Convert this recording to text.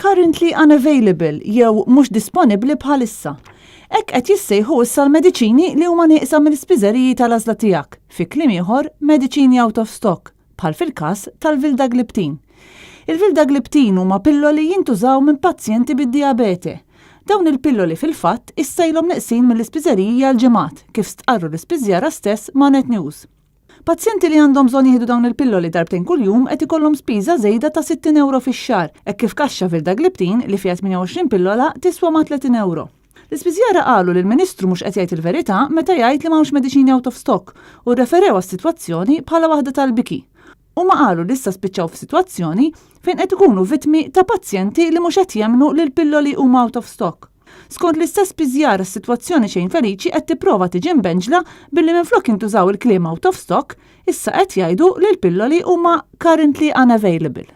currently unavailable jew mhux disponibbli bħalissa. Hekk qed jissejħu issa l-mediċini li huma nieqsa mill-ispiżeriji tal-għażla tiegħek, fi kliem ieħor mediċini out of stock, bħal fil-każ tal-vildagliptin. Il-vildagliptin huma pilloli jintużaw minn pazjenti bid-diabete. Dawn il-pilloli fil-fatt issa ilhom neqsin mill-ispiżerija l-ġimgħat kif stqarru l-ispiżjara stess ma' Net News. Pazjenti li għandhom bżonn jieħdu dawn il-pilloli darbtejn kuljum qed ikollhom spiża żejda ta' 60 euro fix-xahar, hekk kif kaxxa vildagliptin li fiha 28 pillola tiswa ma' 30 euro. L-ispiżjara qalu li l-Ministru mhux qed jgħid il-verità meta jgħid li m'hawnx mediċini out of stock u rreferew għas-sitwazzjoni bħala waħda tal-biki. Huma qalu li issa spiċċaw f'sitwazzjoni fejn qed ikunu vittmi ta' pazjenti li mhux qed jemmnu li l-pilloli huma out of stock. Skont l-istess spiżjara s-sitwazzjoni xejn feliċi qed tipprova tiġi mbenġla billi minflok jintużaw il-kliem out of stock, issa qed jgħidu li l-pilloli huma currently unavailable.